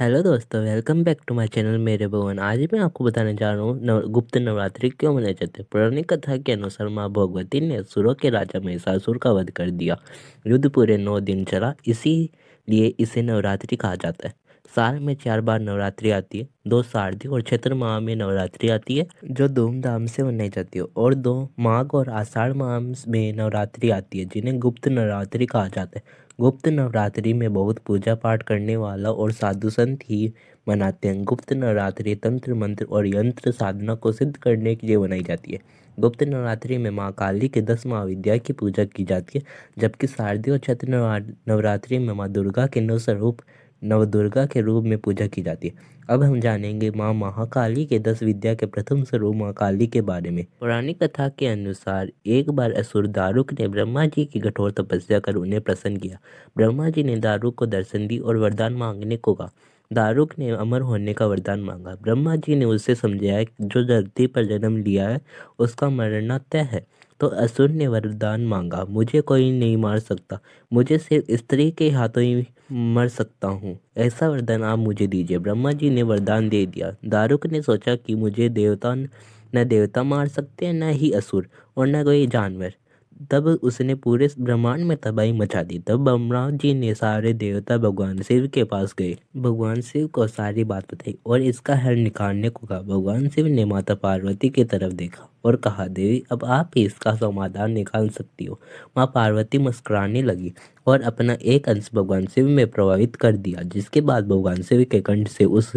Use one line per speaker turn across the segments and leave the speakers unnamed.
Hello दोस्तों, welcome back to my channel मेरे भवन। आज मैं आपको बताने जा रहा हूँ गुप्त नवरात्रि क्यों मनाए जाते हैं। पौराणिक कथा के अनुसार माँ भगवती ने असुरों के राजा महिषासुर का वध कर दिया। युद्ध पूरे 9 दिन चला, इसीलिए इसे नवरात्रि कहा जाता है। साल में 4 बार नवरात्रि आती है। 2 शारदीय और चैत्र माह में नवरात्रि आती है जो धूमधाम से मनाई जाती है, और 2 माघ और आषाढ़ माह में नवरात्रि आती है जिन्हें गुप्त नवरात्रि कहा जाता है। गुप्त नवरात्रि में बहुत पूजा पाठ करने वाला और साधु संत ही मनाते हैं। गुप्त नवरात्रि तंत्र मंत्र और यंत्र साधना को सिद्ध करने के लिए बनाई जाती है। गुप्त नवरात्रि में माँ काली के 10 महाविद्या की पूजा की जाती है, जबकि शारदीय और चैत्र नवरात्रि में माँ दुर्गा के नवदुर्गा के रूप में पूजा की जाती है। अब हम जानेंगे माँ महाकाली के 10 विद्या के प्रथम स्वरूप माँ काली के बारे में। पौराणिक कथा के अनुसार एक बार असुर दारुक ने ब्रह्मा जी की कठोर तपस्या कर उन्हें प्रसन्न किया। ब्रह्मा जी ने दारुक को दर्शन दी और वरदान मांगने को कहा। दारुक ने अमर होने का वरदान मांगा। ब्रह्मा जी ने उससे समझाया कि जो धरती पर जन्म लिया है उसका मरना तय है। तो असुर ने वरदान मांगा, मुझे कोई नहीं मार सकता, मुझे सिर्फ स्त्री के हाथों ही मर सकता हूँ। ऐसा वरदान आप मुझे दीजिए। ब्रह्मा जी ने वरदान दे दिया। दारुक ने सोचा कि मुझे न देवता मार सकते हैं, न ही असुर, और न कोई जानवर। तब उसने पूरे ब्रह्मांड में तबाही मचा दी। तब ब्रह्मा जी ने सारे देवता भगवान शिव के पास गए। भगवान शिव को सारी बात बताई और इसका हल निकालने को कहा। भगवान शिव ने माता पार्वती की तरफ देखा और कहा, देवी अब आप ही इसका समाधान निकाल सकती हो। माँ पार्वती मुस्कुराने लगी और अपना एक अंश भगवान शिव में प्रभावित कर दिया, जिसके बाद भगवान शिव के कंठ से उस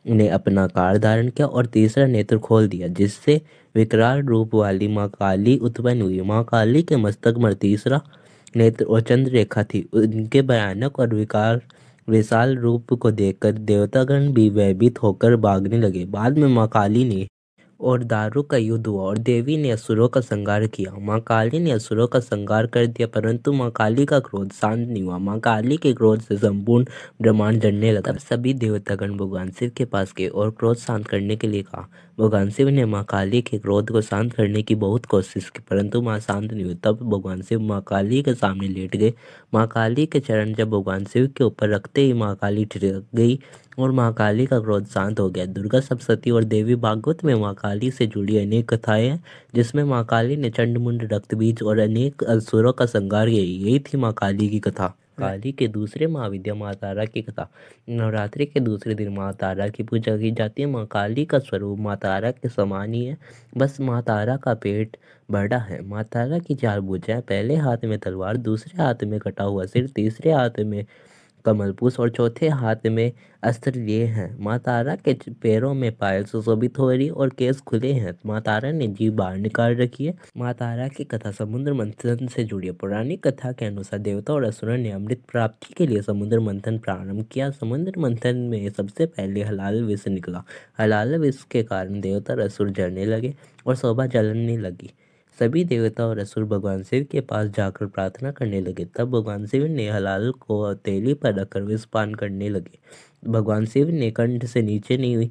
ने अपना कार धारण किया और तीसरा नेत्र खोल दिया, जिससे विकराल रूप वाली माँ काली उत्पन्न हुई। माँ काली के मस्तक में तीसरा नेत्र और चंद्र रेखा थी। उनके भयानक और विशाल रूप को देखकर देवतागण भी भयभीत होकर भागने लगे। बाद में माँ काली ने और दारू का युद्ध हुआ और देवी ने असुरों का संहार किया। माँ काली ने असुरों का संहार कर दिया, परंतु माँ काली का क्रोध शांत नहीं हुआ। माँ काली के क्रोध से संपूर्ण ब्रह्मांड जलने लगा। तब सभी देवतागण भगवान शिव के पास गए और क्रोध शांत करने के लिए कहा। भगवान शिव ने माँ काली के क्रोध को शांत करने की बहुत कोशिश की, परंतु माँ शांत नहीं हुई। तब भगवान शिव माँ काली के सामने लेट गए। माँ काली के चरण जब भगवान शिव के ऊपर रखते ही माँ काली ठिठक गई और माँ काली का क्रोध शांत हो गया। दुर्गा सप्तशती और देवी भागवत में माँ काली से जुड़ी अनेक कथाएं हैं, जिसमें माँ काली ने चंडमुंड, रक्तबीज और अनेक असुरों का संहार किया। यही थी माँ काली की कथा। काली के दूसरे महाविद्या माँ तारा की कथा। नवरात्रि के दूसरे दिन माँ तारा की पूजा की जाती है। माँ काली का स्वरूप माँ तारा के समान ही है, बस माँ तारा का पेट बड़ा है। माँ तारा की 4 भुजाएं, पहले हाथ में तलवार, दूसरे हाथ में कटा हुआ सिर, तीसरे हाथ में कमलपुष्प और चौथे हाथ में अस्त्र लिए हैं। माँ तारा के पैरों में पायल सुशोभित हो रही और केस खुले हैं। माँ तारा ने जीभ बाहर निकाल रखी है। माँ तारा की कथा समुद्र मंथन से जुड़ी है। पौराणिक कथा के अनुसार देवता और असुरों ने अमृत प्राप्ति के लिए समुद्र मंथन प्रारंभ किया। समुद्र मंथन में सबसे पहले हलाल विष निकला। हलाल विष के कारण देवता और असुर जलने लगे और शोभा जलने लगी। सभी देवता और असुर भगवान शिव के पास जाकर प्रार्थना करने लगे। तब भगवान शिव ने हलाल को हथेली पर रखकर विष पान करने लगे। भगवान शिव ने कंठ से नीचे नहीं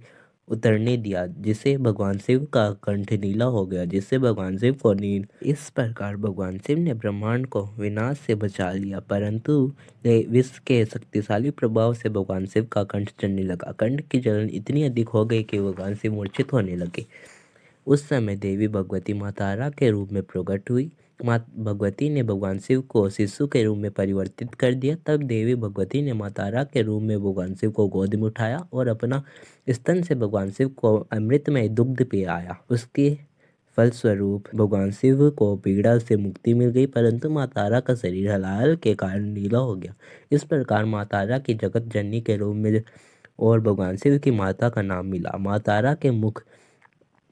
उतरने दिया, जिससे भगवान शिव का कंठ नीला हो गया, जिससे भगवान शिव को नींद। इस प्रकार भगवान शिव ने ब्रह्मांड को विनाश से बचा लिया, परंतु विष के शक्तिशाली प्रभाव से भगवान शिव का कंठ जलने लगा। कंठ की जलन इतनी अधिक हो गई कि भगवान शिव मूर्छित होने लगे। उस समय देवी भगवती माँ तारा के रूप में प्रकट हुई। माँ भगवती ने भगवान शिव को शिशु के रूप में परिवर्तित कर दिया। तब देवी भगवती ने माँ तारा के रूप में भगवान शिव को गोद में उठाया और अपना स्तन से भगवान शिव को अमृतमय दुग्ध पिलाया। उसके फलस्वरूप भगवान शिव को पीड़ा से मुक्ति मिल गई, परंतु माँ तारा का शरीर हलाल के कारण नीला हो गया। इस प्रकार माँ तारा की जगत जननी के रूप में और भगवान शिव की माता का नाम मिला। माँ तारा के मुख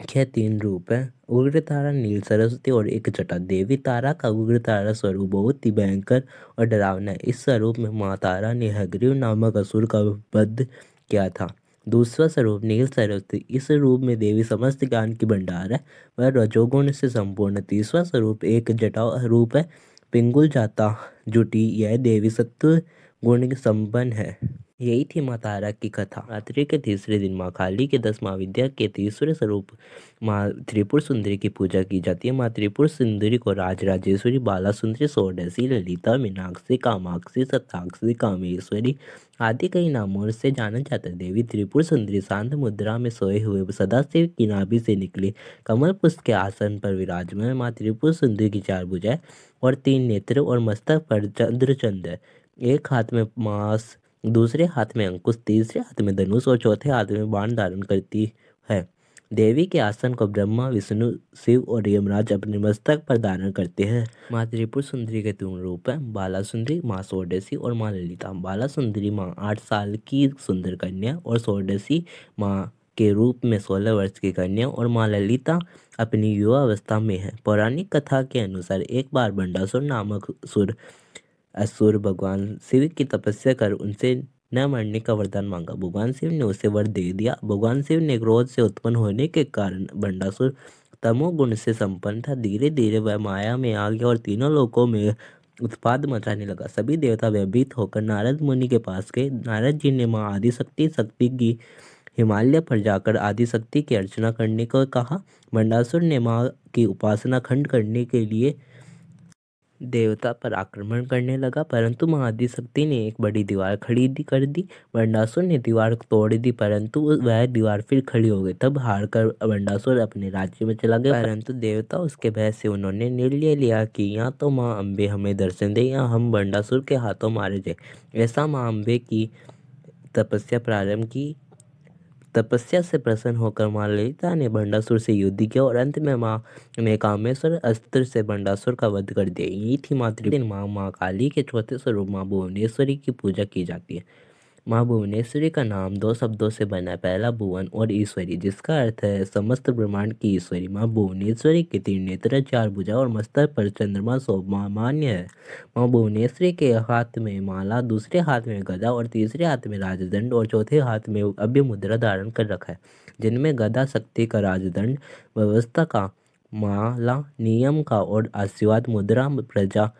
के 3 रूप हैं, उग्र तारा, नील सरस्वती और एक जटा। देवी तारा का उग्र तारा स्वरूप बहुत ही भयंकर और डरावना है। इस स्वरूप में माँ तारा ने हयग्रीव नामक असुर का वध किया था। दूसरा स्वरूप नील सरस्वती, इस रूप में देवी समस्त ज्ञान की भंडार है, वह रजोगुण से संपूर्ण। तीसरा स्वरूप एक जटा रूप है, पिंगुल जाता जुटी, यह देवी सत्व गुण संपन्न है। यही थी माँ तारा की कथा। रात्रि के तीसरे दिन माँ काली के 10 महाविद्या के तीसरे स्वरूप माँ त्रिपुर सुंदरी की पूजा की जाती है। माँ त्रिपुर सुंदरी को राजराजेश्वरी, बाला सुंदरी, षोडशी, ललिता, मीनाक्षी, कामाक्षी, शताक्षी, कामेश्वरी आदि कई नामों से जाना जाता है। देवी त्रिपुर सुंदरी शांत मुद्रा में सोए हुए सदाशिव की नाभि से निकले कमल पुष्प के आसन पर विराजमान। माँ त्रिपुर सुंदरी की 4 भुजाएं और 3 नेत्र और मस्तक पर चंद्र है। एक हाथ में मांस, दूसरे हाथ में अंकुश, तीसरे हाथ में धनुष और चौथे हाथ में बाण धारण करती है। देवी के आसन को ब्रह्मा, विष्णु, शिव और यमराज अपने मस्तक पर धारण करते हैं। माँ त्रिपुर सुंदरी के 3 रूप हैं, बाला सुंदरी, माँ षोडशी और माँ ललिता। बाला सुंदरी माँ 8 साल की सुंदर कन्या और षोडशी माँ के रूप में 16 वर्ष की कन्या और माँ ललिता अपनी युवा अवस्था में है। पौराणिक कथा के अनुसार एक बार बंडासुर नामक असुर भगवान शिव की तपस्या कर उनसे न मरने का वरदान मांगा। भगवान शिव ने उसे वर दे दिया। भगवान शिव ने क्रोध से उत्पन्न होने के कारण बंडासुर तमोगुण से संपन्न था। धीरे धीरे वह माया में आ गया और तीनों लोकों में उत्पाद मचाने लगा। सभी देवता भयभीत होकर नारद मुनि के पास गए। नारद जी ने माँ शक्ति की हिमालय पर जाकर आदिशक्ति की अर्चना करने को कहा। बंडासुर ने माँ की उपासना खंड करने के लिए देवता पर आक्रमण करने लगा, परंतु माँ आदिशक्ति ने एक बड़ी दीवार खड़ी कर दी। बंडासुर ने दीवार तोड़ दी, परंतु वह दीवार फिर खड़ी हो गई। तब हारकर बंडासुर अपने राज्य में चला गया, परंतु देवता उसके भय से उन्होंने निर्णय लिया कि या तो माँ अम्बे हमें दर्शन दे या हम बंडासुर के हाथों मारे जाए। ऐसा माँ अम्बे की तपस्या प्रारंभ की। तपस्या से प्रसन्न होकर माँ ललिता ने बंडासुर से युद्ध किया और अंत में माँ ने कामेश्वर अस्त्र से बंडासुर का वध कर दिया। यही थी माँ काली के चौथे स्वरूप माँ भुवनेश्वरी की पूजा की जाती है। माँ भुवनेश्वरी का नाम 2 शब्दों से बना है, पहला भुवन और ईश्वरी, जिसका अर्थ है समस्त ब्रह्मांड की ईश्वरी। माँ भुवनेश्वरी के 3 नेत्र, 4 भुजा और मस्तक पर चंद्रमा शोभामान्य है। माँ भुवनेश्वरी के हाथ में माला, दूसरे हाथ में गदा और तीसरे हाथ में राजदंड और चौथे हाथ में अभय मुद्रा धारण कर रखा है, जिनमें गदा शक्ति का, राजदंड व्यवस्था का, माला नियम का और आशीर्वाद मुद्रा प्रजा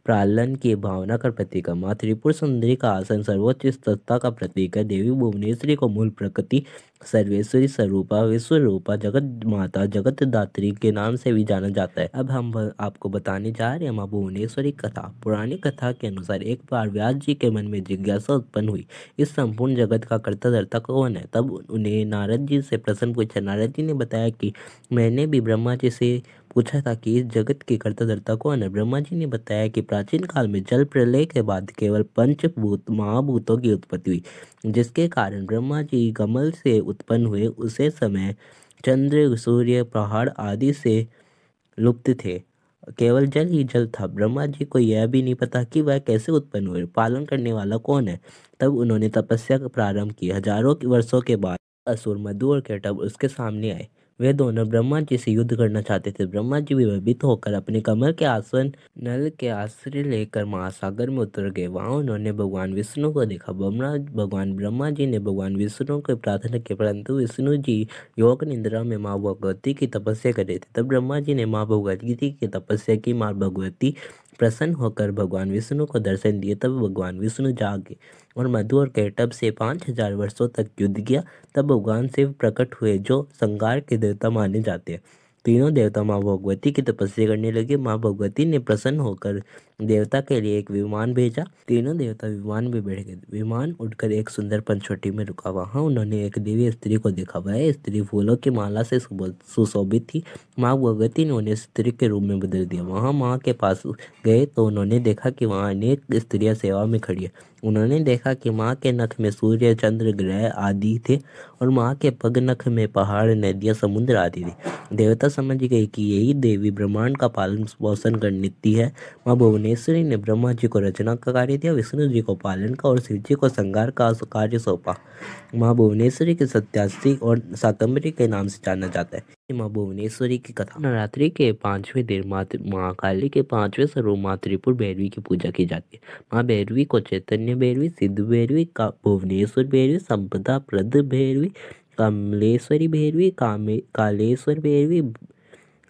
प्रालन की भावना का प्रतीक है। माँ त्रिपुर सुंदरी का आसन सर्वोच्च सत्ता का प्रतीक है। देवी भुवनेश्वरी को मूल प्रकृति, सर्वेश्वरी, स्वरूपा, विश्व रूपा, जगत माता, जगत दात्री के नाम से भी जाना जाता है। अब हम आपको बताने जा रहे हैं माँ भुवनेश्वरी कथा। पुरानी कथा के अनुसार एक बार व्यास जी के मन में जिज्ञासा उत्पन्न हुई, इस संपूर्ण जगत का कर्ता धर्ता कौन है। तब उन्हें नारद जी से प्रश्न पूछा। नारद जी ने बताया कि मैंने भी ब्रह्मा जी से पूछा था कि इस जगत की कर्ता धर्ता कौन है। ब्रह्मा जी ने बताया कि प्राचीन काल में जल प्रलय के बाद केवल पंचभूत महाभूतों की उत्पत्ति हुई, जिसके कारण ब्रह्मा जी कमल से उत्पन्न हुए। उसे समय चंद्र, सूर्य, पहाड़ आदि से लुप्त थे, केवल जल ही जल था। ब्रह्मा जी को यह भी नहीं पता कि वह कैसे उत्पन्न हुए, पालन करने वाला कौन है। तब उन्होंने तपस्या का प्रारंभ की। हजारों वर्षों के बाद असुर मधु और केटव उसके सामने आए। वे दोनों ब्रह्मा जी से युद्ध करना चाहते थे। ब्रह्मा जी भी भयभीत होकर अपने कमल के आसन नल के आश्रय लेकर महासागर में उतर गए। वहां उन्होंने भगवान विष्णु को देखा। भगवान ब्रह्मा जी ने भगवान विष्णु को प्रार्थना की, परंतु विष्णु जी योग निद्रा में माँ भगवती की तपस्या कर रहे थे। तब ब्रह्मा जी ने माँ भगवती की तपस्या की। माँ भगवती प्रसन्न होकर भगवान विष्णु को दर्शन दिए। तब भगवान विष्णु जागे और मधु और केटव से 5000 वर्षों तक युद्ध किया। तब भगवान शिव प्रकट हुए, जो संहार के देवता माने जाते हैं। तीनों देवता माँ भगवती की तपस्या करने लगे। माँ भगवती ने प्रसन्न होकर देवता के लिए एक विमान भेजा। तीनों देवता विमान में बैठ गए। विमान उड़कर एक सुंदर पंचवटी में रुका। वहां उन्होंने एक दिव्य स्त्री को देखा। वह स्त्री फूलों की माला से सुशोभित थी। माँ भगवती ने उन्हें स्त्री के रूप में बदल दिया। वहां माँ के पास गए तो उन्होंने देखा कि वहां अनेक स्त्रियां सेवा में खड़ी है। उन्होंने देखा कि माँ के नख में सूर्य, चंद्र, ग्रह आदि थे और माँ के पग नख में पहाड़, नदियाँ, समुद्र आदि थे। देवता समझ गए कि यही देवी ब्रह्मांड का पालन पोषण करती है। माँ भुवनेश्वरी ने ब्रह्मा जी को रचना का कार्य दिया, विष्णु जी को पालन का और शिव जी को संहार का कार्य सौंपा। माँ भुवनेश्वरी के सत्यासी और शाकंभरी के नाम से जाना जाता है। माँ भुवनेश्वरी की कथा। नवरात्रि के 5वें दिन माँ काली के 5वें स्वरूप माँ त्रिपुर भैरवी की पूजा की जाती है। माँ भैरवी को चैतन्य भैरवी, सिद्ध भैरवी, भुवनेश्वर भैरवी, संपदा प्रद भैरवी, कमलेश्वरी भैरवी, कालेश्वर भैरवी,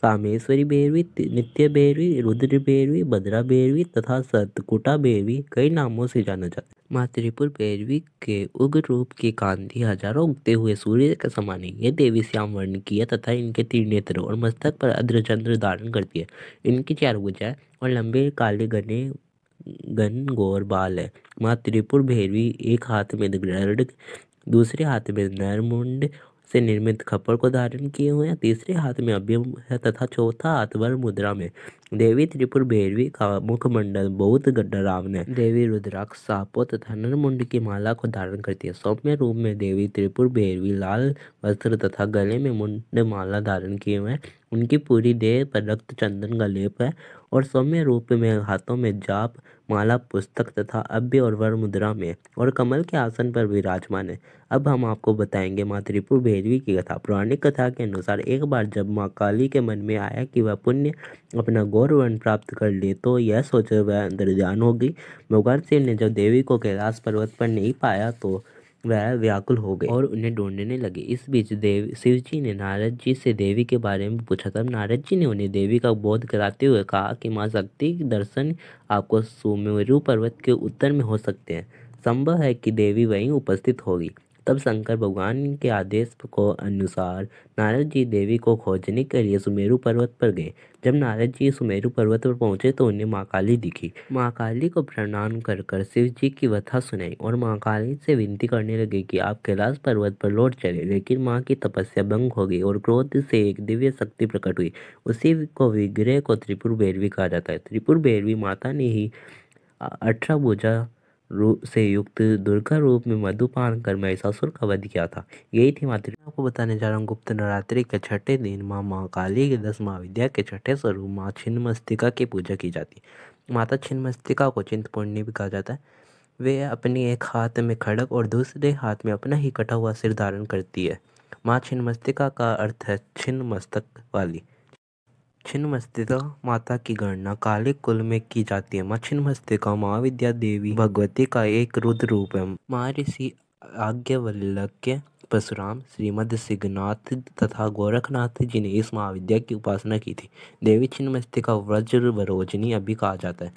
कामेश्वरी भैरवी, नित्य भैरवी, रुद्र भैरवी, भद्रा भैरवी तथा सतकुटा भैरवी कई नामों से जाना जाता है। माँ त्रिपुर भैरवी के उग्र रूप की कांति हजारों उगते हुए सूर्य के समान है। ये देवी श्याम वर्ण की है तथा इनके 3 नेत्र और मस्तक पर अर्धचंद्र धारण करती है। इनकी 4 भुजाएं और लंबे काले घने घनघोर बाल है। माँ त्रिपुर भैरवी एक हाथ में गरुड़, दूसरे हाथ में नरमुंड से निर्मित खप्पर को धारण किए हुए हैं, तीसरे हाथ में अभ्यम है तथा चौथा हाथ वर मुद्रा में। देवी त्रिपुर भैरवी का मुखमंडल बहुत डरावना है। देवी रुद्राक्ष, सांपों तथा नरमुंड की माला को धारण करती है। सौम्य रूप में देवी त्रिपुर भैरवी लाल वस्त्र तथा गले में मुंड माला धारण किए हुए हैं। उनकी पूरी देह पर रक्त चंदन का लेप है और सौम्य रूप में हाथों में जाप माला, पुस्तक तथा अभ्य और वर मुद्रा में और कमल के आसन पर विराजमान है। अब हम आपको बताएंगे माँ त्रिपुर भैरवी की कथा। पौराणिक कथा के अनुसार एक बार जब माँ काली के मन में आया कि वह पुण्य अपना गौर वर्ण प्राप्त कर ले तो यह सोचकर वह अंदर ध्यान हो गई। भगवान शिव ने जब देवी को कैलाश पर्वत पर नहीं पाया तो वह व्याकुल हो गए और उन्हें ढूंढने लगे। इस बीच शिव जी ने नारद जी से देवी के बारे में पूछा। तब नारद जी ने उन्हें देवी का बोध कराते हुए कहा कि माँ शक्ति के दर्शन आपको सुमेरु पर्वत के उत्तर में हो सकते हैं। संभव है कि देवी वहीं उपस्थित होगी। तब शंकर भगवान के आदेश को अनुसार नारद जी देवी को खोजने के लिए सुमेरु पर्वत पर गए। जब नारद जी सुमेरु पर्वत पर पहुंचे तो उन्हें माँ काली दिखी। माँ काली को प्रणाम कर शिव जी की कथा सुनाई और माँ काली से विनती करने लगे कि आप कैलाश पर्वत पर लौट चले। लेकिन माँ की तपस्या भंग हो गई और क्रोध से एक दिव्य शक्ति प्रकट हुई। उसी को विग्रह को त्रिपुर भैरवी कहा जाता है। त्रिपुर भैरवी माता ने ही 18 भुजा रूप से युक्त दुर्गा रूप में मधुपान कर महिषासुर का वध किया था। यही थी माता। आपको बताने जा रहा हूँ गुप्त नवरात्रि के छठे दिन माँ महाकाली के 10 महाविद्या के छठे स्वरूप माँ छिन्नमस्तिका की पूजा की जाती है। माता छिन्नमस्तिका को चिंतपूर्णी भी कहा जाता है। वे अपनी एक हाथ में खड्ग और दूसरे हाथ में अपना ही कटा हुआ सिर धारण करती है। माँ छिन्नमस्तिका का अर्थ है छिन्न मस्तक वाली। छिन्नमस्तिका माता की गणना काली कुल में की जाती है। माँ छिन्नमस्तिका महाविद्या देवी भगवती का एक रुद्र रूप है। महर्षि याज्ञवल्क्य, परशुराम, श्रीमद सिद्धनाथ तथा गोरखनाथ जी ने इस महाविद्या की उपासना की थी। देवी छिन्नमस्तिका वज्र वरोजनी अभी कहा जाता है।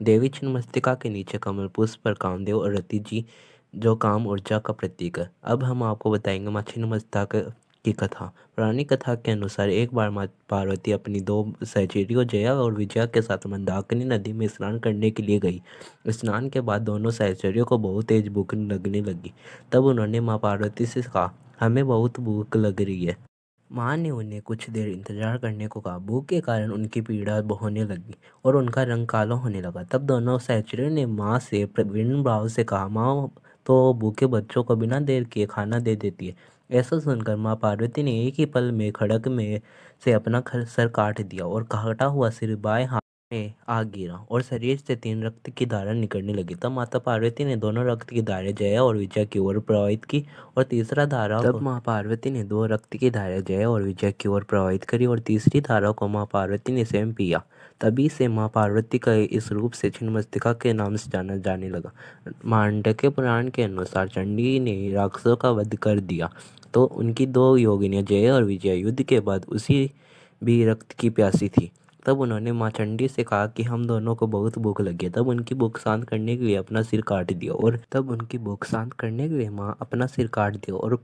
देवी छिन्नमस्तिका के नीचे कमल पुष्प पर कामदेव और रति जी जो काम ऊर्जा का प्रतीक है। अब हम आपको बताएंगे माँ छिन्नमस्तिका की कथा। पौराणिक कथा के अनुसार एक बार माँ पार्वती अपनी 2 सहचरियों जया और विजया के साथ मंदाकिनी नदी में स्नान करने के लिए गई। स्नान के बाद दोनों सहचरियों को बहुत तेज भूख लगने लगी। तब उन्होंने माँ पार्वती से कहा, हमें बहुत भूख लग रही है। माँ ने उन्हें कुछ देर इंतजार करने को कहा। भूख के कारण उनकी पीड़ा होने लगी और उनका रंग काला होने लगा। तब दोनों सहचरियों ने माँ से विनम्र भाव से कहा, माँ तो भूखे बच्चों को बिना देर किए खाना दे देती है। ऐसा सुनकर माँ पार्वती ने एक ही पल में खड्ग में से अपना सर काट दिया और काटा हुआ सिर बाएं हाथ में आ गिरा और शरीर से 3 रक्त की धारा निकलने लगी। तब माता पार्वती ने दोनों रक्त की धारें जया और विजय की ओर प्रवाहित की और तीसरा धारा तब माँ पार्वती ने 2 रक्त की धारें जया और विजय की ओर प्रवाहित करी और तीसरी धारा को माँ पार्वती ने स्वयं पिया। तभी से माँ पार्वती का इस रूप से छिन्नमस्तिका के नाम से जाना जाने लगा। मांडक्य पुराण के अनुसार चंडी ने राक्षसों का वध कर दिया तो उनकी 2 योगिनियां जया और विजया युद्ध के बाद उसी भी रक्त की प्यासी थी। तब उन्होंने माँ चंडी से कहा कि हम दोनों को बहुत भूख लगी है। तब उनकी भूख शांत करने के लिए अपना सिर काट दिया और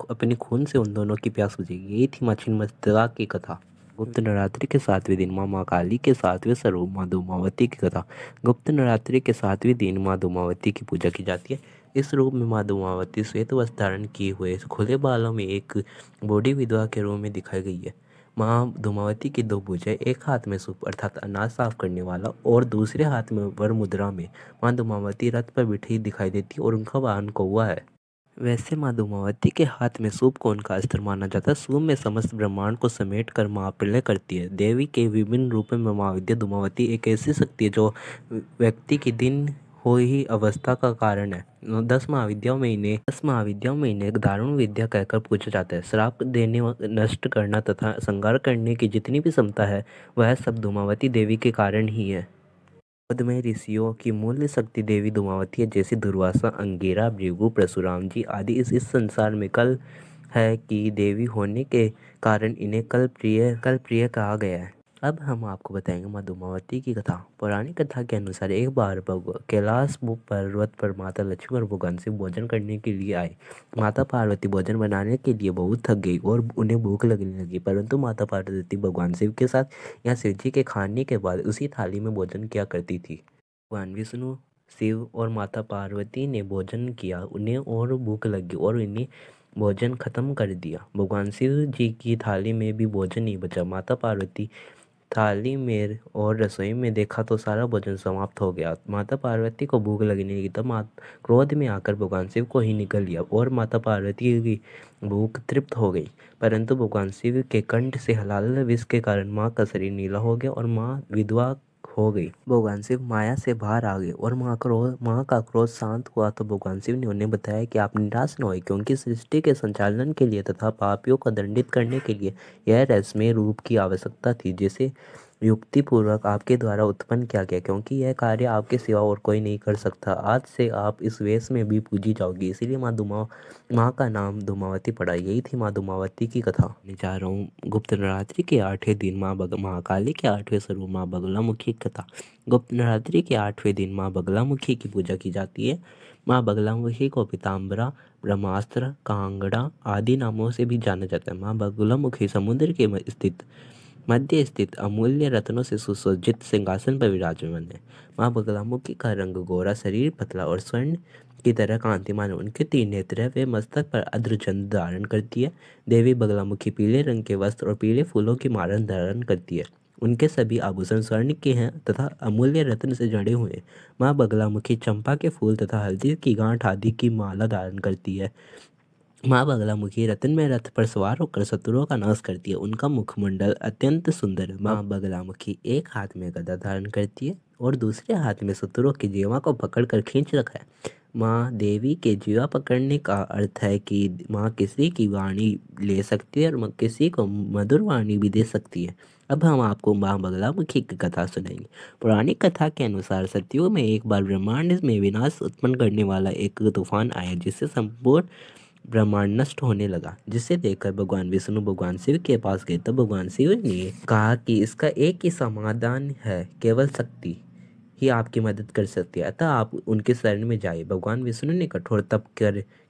अपने खून से उन दोनों की प्यास बुझेगी। यही थी माँ छिन्नमस्तिका की कथा। गुप्त नवरात्रि के 7वें दिन माँ महाकाली के 7वें स्वरूप माँ धूमावती की कथा। गुप्त नवरात्रि के 7वें दिन माँ धूमावती की पूजा की जाती है। इस रूप में माँ धूमावती श्वेत वस्त्र धारण किए हुए खुले बालों में एक बूढ़ी विधवा के रूप में दिखाई गई है। माँ धूमावती की 2 भुजाएं, एक हाथ में सूप अर्थात अनाज साफ करने वाला और दूसरे हाथ में वर मुद्रा में माँ धूमावती रथ पर बैठी दिखाई देती और उनका वाहन कौवा है। वैसे माँ धूमावती के हाथ में सूप को उनका अस्त्र माना जाता है। सूप में समस्त ब्रह्मांड को समेट कर माँ प्रलय करती है। देवी के विभिन्न रूपों में माँ विद्या धूमावती एक ऐसी शक्ति है जो व्यक्ति की दिन हो ही अवस्था का कारण है। 10 महाविद्याओं में इन्हें दारुण विद्या कहकर पूछा जाता है। श्राप देने, नष्ट करना तथा संहार करने की जितनी भी क्षमता है वह सब धूमावती देवी के कारण ही है। में ऋषियों की मूल शक्ति देवी धूमावती है, जैसे दुर्वासा, अंगिरा, भृगु, परशुराम जी आदि। इस संसार में कल है कि देवी होने के कारण इन्हें कल प्रिय कहा गया है। अब हम आपको बताएंगे माँ धूमावती की कथा। पौराणिक कथा के अनुसार एक बार कैलाश पर्वत पर माता लक्ष्मी और भगवान शिव भोजन करने के लिए आए। माता पार्वती भोजन बनाने के लिए बहुत थक गई और उन्हें भूख लगने लगी, परंतु माता पार्वती भगवान शिव के साथ या शिव जी के खाने के बाद उसी थाली में भोजन किया करती थी। भगवान विष्णु, शिव और माता पार्वती ने भोजन किया, उन्हें और भूख लगी और इन्हें भोजन खत्म कर दिया। भगवान शिव जी की थाली में भी भोजन नहीं बचा। माता पार्वती थाली में और रसोई में देखा तो सारा भोजन समाप्त हो गया। माता पार्वती को भूख लगने लगी, तब क्रोध में आकर भगवान शिव को ही निकल लिया और माता पार्वती की भूख तृप्त हो गई। परंतु भगवान शिव के कंठ से हलाल विष के कारण माँ का शरीर नीला हो गया और माँ विधवा हो गई। भगवान शिव माया से बाहर आ गए और माँ का क्रोध शांत हुआ तो भगवान शिव ने उन्हें बताया कि आप निराश न होए, क्योंकि सृष्टि के संचालन के लिए तथा पापियों को दंडित करने के लिए यह रहस्यमय रूप की आवश्यकता थी, जिसे युक्तिपूर्वक आपके द्वारा उत्पन्न किया गया, क्योंकि यह कार्य आपके सिवा और कोई नहीं कर सकता। आज से आप इस वेश में भी पूजी जाओगी, इसीलिए माँ का नाम धूमावती पड़ा। यही थी माँ धूमावती की कथा। मैं जा रहा हूँ गुप्त नवरात्रि के 8वें दिन महाकाली के 8वें स्वरूप माँ बगलामुखी की कथा। गुप्त नवरात्रि के 8वें दिन माँ बगलामुखी की पूजा की जाती है। माँ बगलामुखी को पीताम्बरा, ब्रह्मास्त्र, कांगड़ा आदि नामों से भी जाना जाता है। माँ बगलामुखी समुद्र के मध्य स्थित अमूल्य रत्नों से सुसज्जित सिंहासन पर विराजमान है। माँ बगलामुखी का रंग गोरा, शरीर पतला और स्वर्ण की तरह कांतिमान है। उनके 3 नेत्र है। वे मस्तक पर अद्रचंद्र धारण करती है। देवी बगलामुखी पीले रंग के वस्त्र और पीले फूलों की माला धारण करती है। उनके सभी आभूषण स्वर्ण के हैं तथा अमूल्य रत्न से जड़े हुए हैं। माँ बगलामुखी चंपा के फूल तथा हल्दी की गांठ आदि की माला धारण करती है। माँ बगलामुखी रत्न में रथ पर सवार होकर शत्रुओं का नाश करती है। उनका मुखमंडल अत्यंत सुंदर है। माँ बगलामुखी एक हाथ में गदा धारण करती है और दूसरे हाथ में शत्रुओं की जीवा को पकड़कर खींच रखा है। माँ देवी के जीवा पकड़ने का अर्थ है कि माँ किसी की वाणी ले सकती है और किसी को मधुर वाणी भी दे सकती है। अब हम आपको माँ बगलामुखी की कथा सुनाएंगे। पौराणिक कथा के अनुसार सतयुग में एक बार ब्रह्मांड में विनाश उत्पन्न करने वाला एक तूफान आया, जिससे संपूर्ण ब्रह्मांड नष्ट होने लगा। जिसे देखकर भगवान विष्णु भगवान शिव के पास गए, तब भगवान शिव ने कहा कि इसका एक ही समाधान है, केवल शक्ति ही आपकी मदद कर सकती है, अतः आप उनके शरण में जाइए। भगवान विष्णु ने कठोर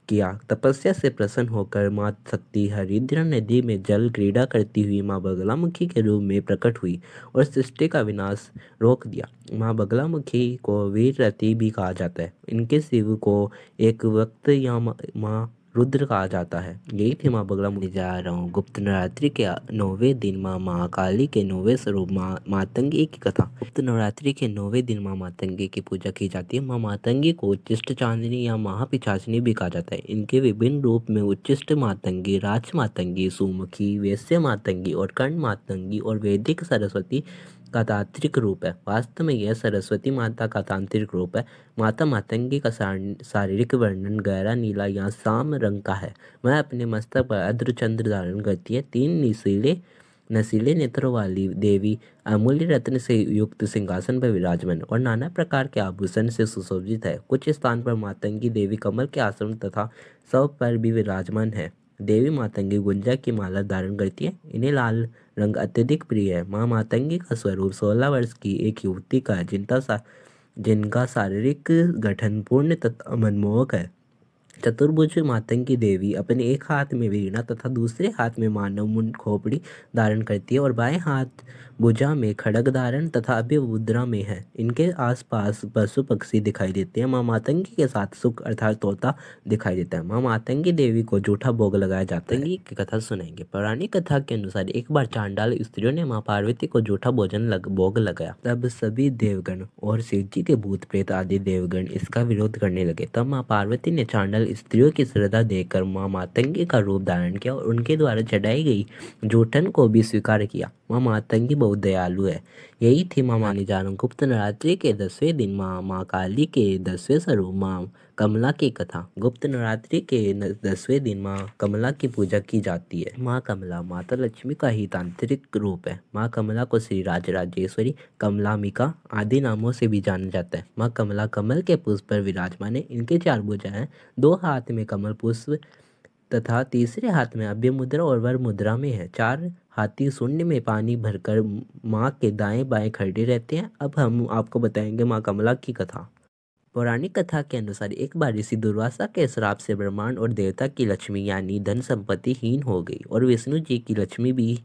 किया। तपस्या से प्रसन्न होकर माँ शक्ति हरिद्रा नदी में जल क्रीड़ा करती हुई माँ बगलामुखी के रूप में प्रकट हुई और सृष्टि का विनाश रोक दिया। माँ बगलामुखी को वीररती भी कहा जाता है। इनके शिव को एक वक्त या माँ रुद्र कहा जाता है। यही थी माँ बगलामुखी। जा रहा हूँ गुप्त नवरात्रि के 9वें दिन माँ महाकाली के 9वें स्वरूप माँ मातंगी की कथा। गुप्त नवरात्रि के 9वें दिन माँ मातंगी की पूजा की जाती है। माँ मातंगी को उच्चिष्ट चांदनी या महापिशाचिनी भी कहा जाता है। इनके विभिन्न रूप में उच्चिष्ट मातंगी, राज मातंगी, सुमुखी, वैश्य मातंगी और कर्ण मातंगी और वैदिक सरस्वती का तांत्रिक रूप है। वास्तव में यह सरस्वती माता का तांत्रिक रूप है। माता मातंगी का शारीरिक वर्णन गहरा नीला या साम रंग का है। वह अपने मस्तक पर अर्धचंद्र धारण करती है। 3 नसीले नेत्रों वाली देवी अमूल्य रत्न से युक्त सिंहासन पर विराजमान और नाना प्रकार के आभूषण से सुशोभित है। कुछ स्थान पर मातंगी देवी कमल के आसन तथा शव पर भी विराजमान है। देवी मातंगी गुंजा की माला धारण करती है। इन्हें लाल रंग अत्यधिक प्रिय है। माँ मातंगी का स्वरूप 16 वर्ष की एक युवती का है, जिनका शारीरिक गठन पूर्ण तथा मनमोहक है। चतुर्भुज मातंगी देवी अपने एक हाथ में वीणा तथा दूसरे हाथ में मानव मुंड खोपड़ी धारण करती है और बाएं हाथ भुजा में खड्ग धारण तथा अभय मुद्रा में है। इनके आसपास पशु पक्षी दिखाई देते हैं। माँ मातंगी के साथ सुख अर्थात तोता दिखाई देता है। माँ मातंगी देवी को जूठा भोग लगाया जाता है। की कथा सुनेंगे। पौराणिक कथा के अनुसार एक बार चांडाल स्त्रियों ने माँ पार्वती को जूठा भोग लगाया। तब सभी देवगण और शिव जी के भूत प्रेत आदि देवगण इसका विरोध करने लगे। तब माँ पार्वती ने चांडाल स्त्रियों की श्रद्धा देखकर माँ मातंगी का रूप धारण किया और उनके द्वारा चढ़ाई गई जूठन को भी स्वीकार किया। माँ मातंगी बहुत दयालु है। यही थी माँ मानी जानू गुप्त नवरात्रि के 10वें दिन माँ काली के 10वें स्वरूप माँ कमला की कथा। गुप्त नवरात्रि के 10वें दिन माँ कमला की पूजा की जाती है। माँ कमला माता लक्ष्मी का ही तांत्रिक रूप है। माँ कमला को श्री राजराजेश्वरी, कमलामिका आदि नामों से भी जाना जाता है। माँ कमला कमल के पुष्प पर विराजमान है। इनके 4 भुजाएं हैं। 2 हाथ में कमल पुष्प तथा तीसरे हाथ में अभय मुद्रा और वर मुद्रा में है। 4 हाथी शून्य में पानी भरकर माँ के दाएं बाएं खड़े रहते हैं। अब हम आपको बताएंगे माँ कमला की कथा। पौराणिक कथा के अनुसार एक बार ऋषि दुर्वासा के श्राप से ब्रह्मांड और देवता की लक्ष्मी यानी धन संपत्ति हीन हो गई और विष्णु जी की लक्ष्मी भी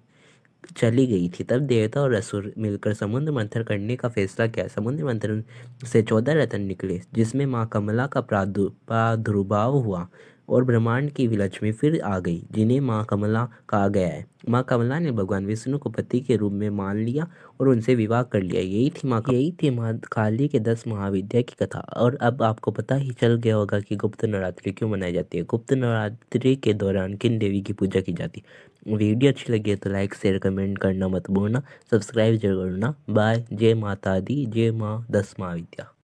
चली गई थी। तब देवता और असुर मिलकर समुद्र मंथन करने का फैसला किया। समुद्र मंथन से 14 रत्न निकले, जिसमें माँ कमला का प्रादुर्भाव हुआ और ब्रह्मांड की लक्ष्मी फिर आ गई, जिन्हें माँ कमला कहा गया है। माँ कमला ने भगवान विष्णु को पति के रूप में मान लिया और उनसे विवाह कर लिया। यही थी माँ काली के 10 महाविद्या की कथा। और अब आपको पता ही चल गया होगा कि गुप्त नवरात्रि क्यों मनाई जाती है। गुप्त नवरात्रि के दौरान किन देवी की पूजा की जाती है। वीडियो अच्छी लगी है तो लाइक शेयर कमेंट करना मत भूलना, सब्सक्राइब जरूर करना। बाय। जय माता दी, जय माँ 10 महाविद्या।